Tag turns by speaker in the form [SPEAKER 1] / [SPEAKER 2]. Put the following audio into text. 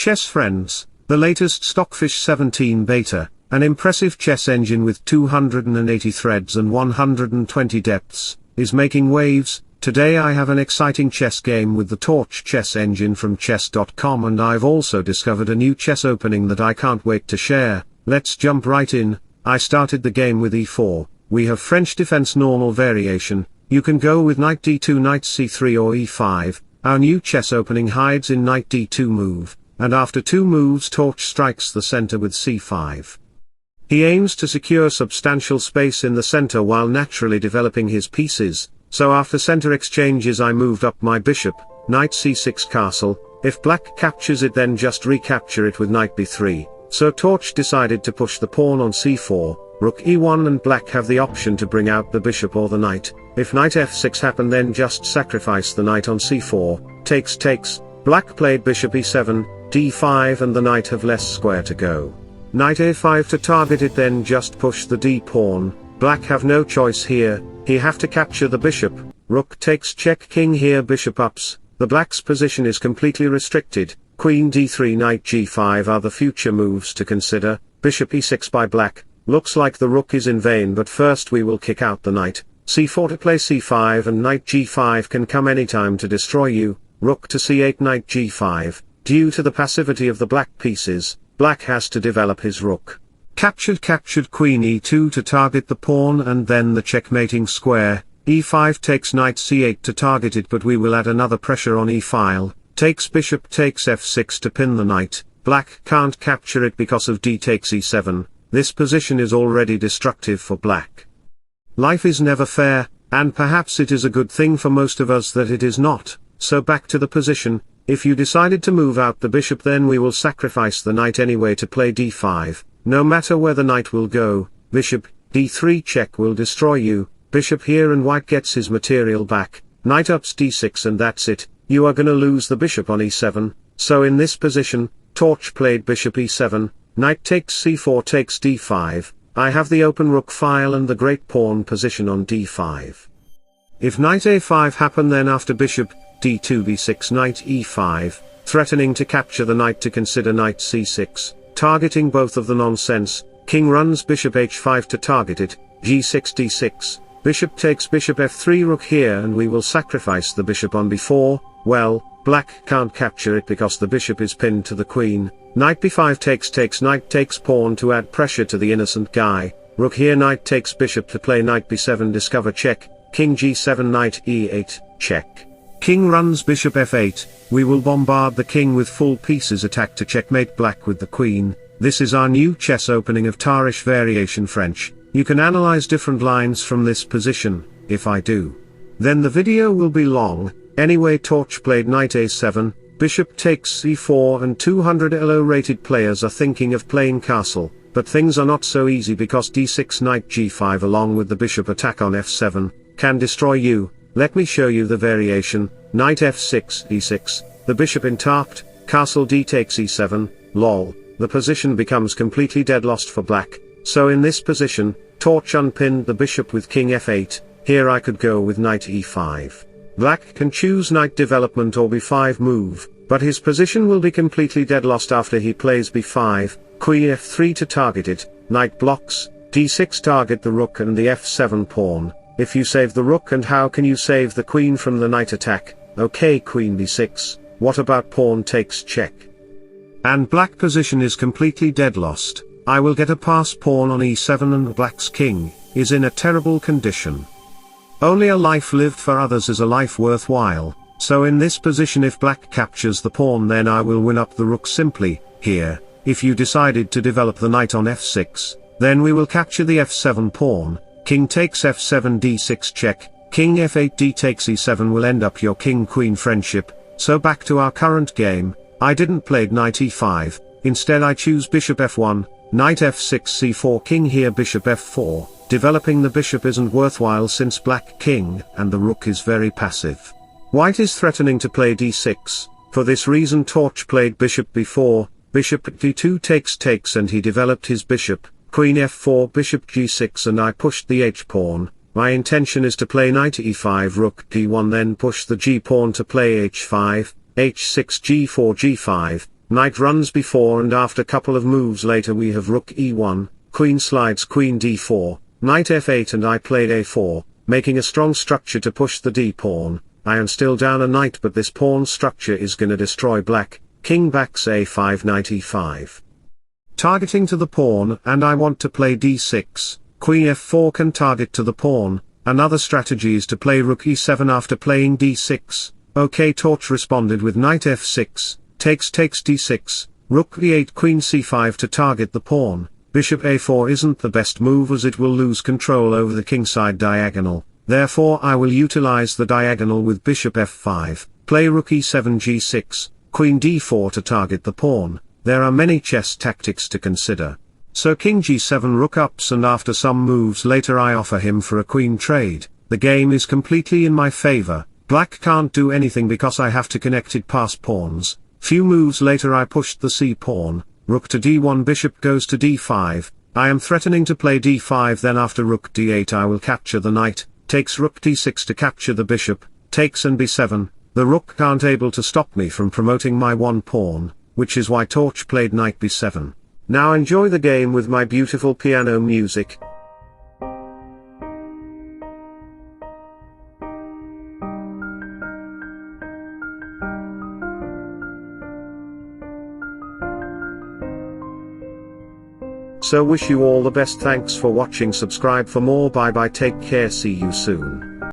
[SPEAKER 1] chess friends, the latest Stockfish 17 beta, an impressive chess engine with 280 threads and 120 depths, is making waves. Today I have an exciting chess game with the Torch chess engine from chess.com, and I've also discovered a new chess opening that I can't wait to share. Let's jump right in. I started the game with e4, we have French defense normal variation, you can go with knight d2, knight c3 or e5, our new chess opening hides in knight d2 move, and after 2 moves Torch strikes the center with c5. He aims to secure substantial space in the center while naturally developing his pieces, so after center exchanges I moved up my bishop, knight c6 castle, if black captures it then just recapture it with knight b3, so Torch decided to push the pawn on c4, rook e1, and black have the option to bring out the bishop or the knight. If knight f6 happen then just sacrifice the knight on c4, takes, black played bishop e7, d5, and the knight have less square to go. Knight a5 to target it, then just push the d pawn, black have no choice here, he have to capture the bishop, rook takes check, king here, bishop ups, the black's position is completely restricted, queen d3, knight g5 are the future moves to consider, bishop e6 by black, looks like the rook is in vain, but first we will kick out the knight, c4 to play c5, and knight g5 can come anytime to destroy you, rook to c8, knight g5, due to the passivity of the black pieces, black has to develop his rook. Captured queen e2 to target the pawn and then the checkmating square, e5 takes knight c8 to target it, but we will add another pressure on e-file, takes bishop takes f6 to pin the knight, black can't capture it because of d takes e7, this position is already destructive for black. Life is never fair, and perhaps it is a good thing for most of us that it is not, so back to the position, if you decided to move out the bishop then we will sacrifice the knight anyway to play d5, no matter where the knight will go, bishop, d3 check will destroy you, bishop here and white gets his material back, knight ups d6 and that's it, you are gonna lose the bishop on e7, so in this position, Torch played bishop e7, knight takes c4 takes d5, I have the open rook file and the great pawn position on d5. If knight a5 happen then after bishop, d2 b6 knight e5, threatening to capture the knight to consider knight c6, targeting both of the nonsense, king runs bishop h5 to target it, g6 d6, bishop takes bishop f3 rook here and we will sacrifice the bishop on b4, well, black can't capture it because the bishop is pinned to the queen, knight b5 takes knight takes pawn to add pressure to the innocent guy, rook here knight takes bishop to play knight b7 discover check, king g7 knight e8, check. King runs bishop f8, we will bombard the king with full pieces attack to checkmate black with the queen. This is our new chess opening of Tarish variation French. You can analyze different lines from this position, if I do. Then the video will be long. Anyway, Torch played knight a7, bishop takes c4, and 200 elo rated players are thinking of playing castle, but things are not so easy because d6 knight g5 along with the bishop attack on f7, can destroy you. Let me show you the variation, knight f6 e6, the bishop intact, castle d takes e7, lol, the position becomes completely dead lost for black, so in this position, Torch unpinned the bishop with king f8, here I could go with knight e5. Black can choose knight development or b5 move, but his position will be completely dead lost after he plays b5, queen f3 to target it, knight blocks, d6 target the rook and the f7 pawn. If you save the rook, and how can you save the queen from the knight attack? Okay, queen b6, what about pawn takes check? And black position is completely dead lost, I will get a pass pawn on e7 and black's king is in a terrible condition. Only a life lived for others is a life worthwhile, so in this position if black captures the pawn then I will win up the rook simply. Here, if you decided to develop the knight on f6, then we will capture the f7 pawn. King takes f7 d6 check, king f8 d takes e7 will end up your king-queen friendship, so back to our current game, I didn't play knight e5, instead I choose bishop f1, knight f6 c4 king here bishop f4, developing the bishop isn't worthwhile since black king and the rook is very passive. White is threatening to play d6, for this reason Torch played bishop b4, bishop d2 takes and he developed his bishop, queen f4 bishop g6 and I pushed the h-pawn, my intention is to play knight e5 rook d1 then push the g-pawn to play h5, h6 g4 g5, knight runs b4 and after couple of moves later we have rook e1, queen slides queen d4, knight f8 and I played a4, making a strong structure to push the d-pawn. I am still down a knight but this pawn structure is gonna destroy black, king backs a5 knight e5. Targeting to the pawn and I want to play d6, queen f4 can target to the pawn. Another strategy is to play rook e7 after playing d6, OK Torch responded with knight f6, takes d6, rook e8 queen c5 to target the pawn. Bishop a4 isn't the best move as it will lose control over the kingside diagonal, therefore I will utilize the diagonal with bishop f5, play rook e7 g6, queen d4 to target the pawn. There are many chess tactics to consider. So king g7 rook ups and after some moves later I offer him for a queen trade. The game is completely in my favor. Black can't do anything because I have to connect it past pawns. Few moves later I pushed the c-pawn, rook to d1 bishop goes to d5, I am threatening to play d5 then after rook d8 I will capture the knight, takes rook d6 to capture the bishop, takes and b7, the rook can't able to stop me from promoting my one pawn, which is why Torch played knight b7. Now enjoy the game with my beautiful piano music. So wish you all the best, thanks for watching, subscribe for more, bye bye, take care, see you soon.